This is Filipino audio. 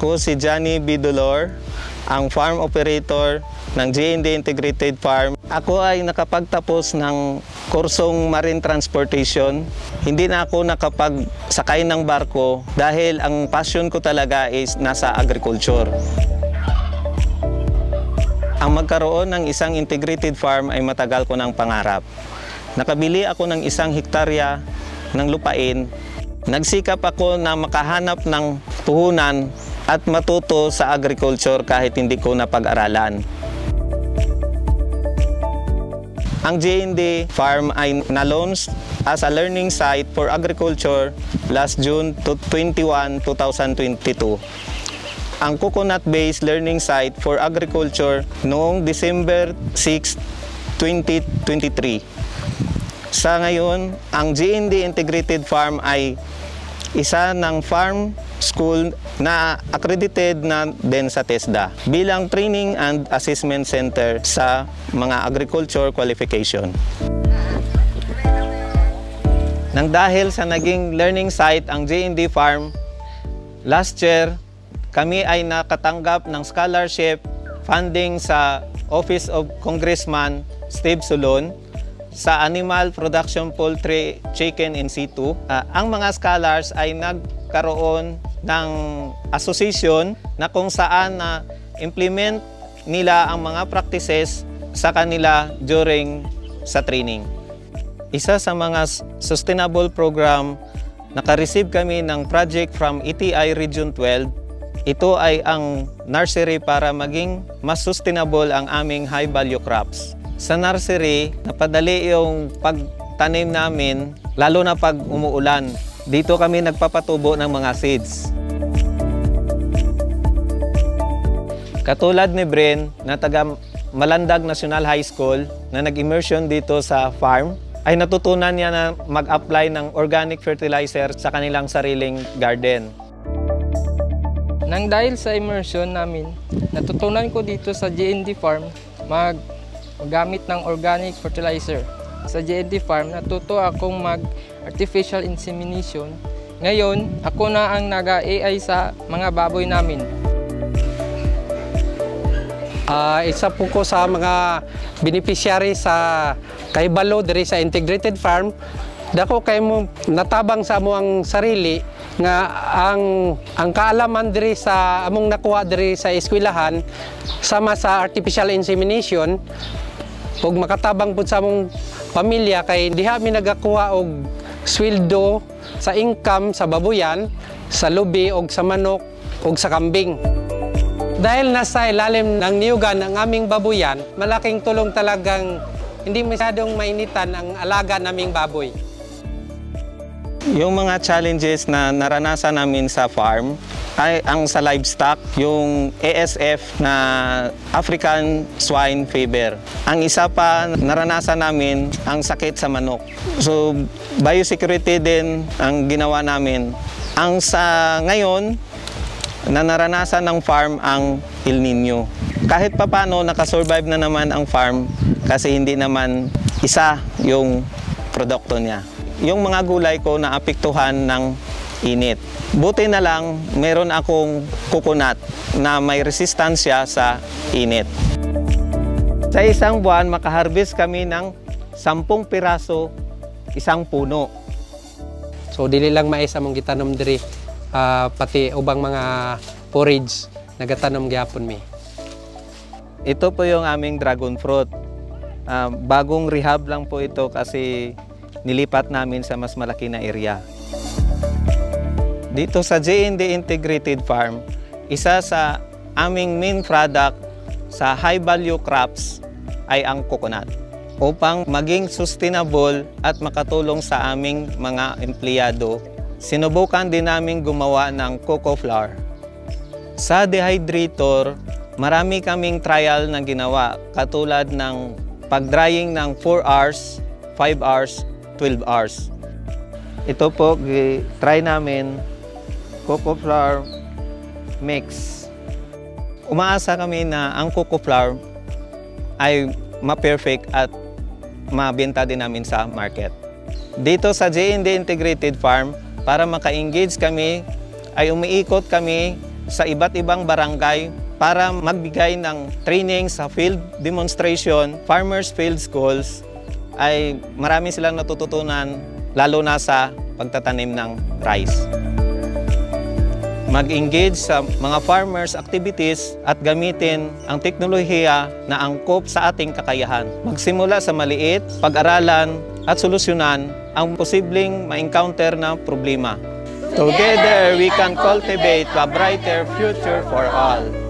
Ako si Johnny B. Dolor, ang farm operator ng J&D Integrated Farm. Ako ay nakapagtapos ng kursong Marine Transportation. Hindi na ako nakapagsakay ng barko dahil ang passion ko talaga is nasa agriculture. Ang magkaroon ng isang integrated farm ay matagal ko ng pangarap. Nakabili ako ng 1 hektarya ng lupain. Nagsikap ako na makahanap ng puhunan at matuto sa agriculture kahit hindi ko napag-aralan. Ang J&D Farm ay na-launch as a learning site for agriculture last June 21, 2022. Ang coconut-based learning site for agriculture noong December 6, 2023. Sa ngayon, ang J&D Integrated Farm ay isa ng farm school na accredited na din sa TESDA bilang training and assessment center sa mga agriculture qualification. Nang dahil sa naging learning site ang J&D Farm, last year kami ay nakatanggap ng scholarship funding sa Office of Congressman Steve Solon sa Animal Production Poultry Chicken in situ. Ang mga scholars ay nagkaroon ng association na kung saan na implement nila ang mga practices sa kanila during sa training. Isa sa mga sustainable program, naka-receive kami ng project from ETI Region 12. Ito ay ang nursery para maging mas sustainable ang aming high-value crops. Sa nursery, napadali yung pagtanim namin, lalo na pag umuulan. Dito kami nagpapatubo ng mga seeds. Katulad ni Bren, na taga Malandag National High School, na nag-immersion dito sa farm, ay natutunan niya na mag-apply ng organic fertilizer sa kanilang sariling garden. Nang dahil sa immersion namin, natutunan ko dito sa J&D Farm maggamit ng organic fertilizer. Sa J&D Farm, natuto akong mag-artificial insemination. Ngayon, ako na ang nag-AI sa mga baboy namin. Isa po ko sa mga beneficiary sa kahibalo diri sa Integrated Farm. Dako kay mo natabang sa among sarili nga ang kaalaman diri sa among nakuha diri sa eskwelahan sama sa artificial insemination ug makatabang pud sa among pamilya kay diha mi nagakuha og sweldo sa income sa baboyan, sa lubi og sa manok ug sa kambing. Dahil nasa ilalim ng niyugan ang aming baboyan, malaking tulong talagang hindi masyadong mainitan ang alaga naming baboy. Yung mga challenges na naranasan namin sa farm ay ang sa livestock, yung ASF na African Swine Fever. Ang isa pa naranasan namin ang sakit sa manok. So biosecurity din ang ginawa namin. Ang sa ngayon na naranasan ng farm ang El Nino. Kahit papano nakasurvive na naman ang farm kasi hindi naman isa yung produkto niya. Yung mga gulay ko naapektuhan ng init. Buti na lang meron akong coconut na may resistensya sa init. Sa isang buwan, makaharvest kami ng 10 piraso isang puno. So dili lang mais among gitanom diri, pati ubang mga forage nagatanom gyapon mi. Ito po yung aming dragon fruit. Bagong rehab lang po ito kasi nilipat namin sa mas malaki na area. Dito sa J&D Integrated Farm, isa sa aming main product sa high value crops ay ang coconut. Upang maging sustainable at makatulong sa aming mga empleyado, sinubukan din namin gumawa ng cocoa flour. Sa dehydrator, marami kaming trial na ginawa katulad ng pag-drying ng 4 hours, 5 hours, 12 hours. Ito po, try namin cocoa flour mix. Umaasa kami na ang cocoa flour ay ma-perfect at mabenta din namin sa market. Dito sa J&D Integrated Farm, para maka-engage kami, ay umiikot kami sa iba't ibang barangay para magbigay ng training sa field demonstration, farmers field schools, ay marami silang natututunan lalo na sa pagtatanim ng rice. Mag-engage sa mga farmers activities at gamitin ang teknolohiya na angkop sa ating kakayahan. Magsimula sa maliit, pag-aralan at solusyonan ang posibleng ma-encounter na problema. Together, we can cultivate a brighter future for all.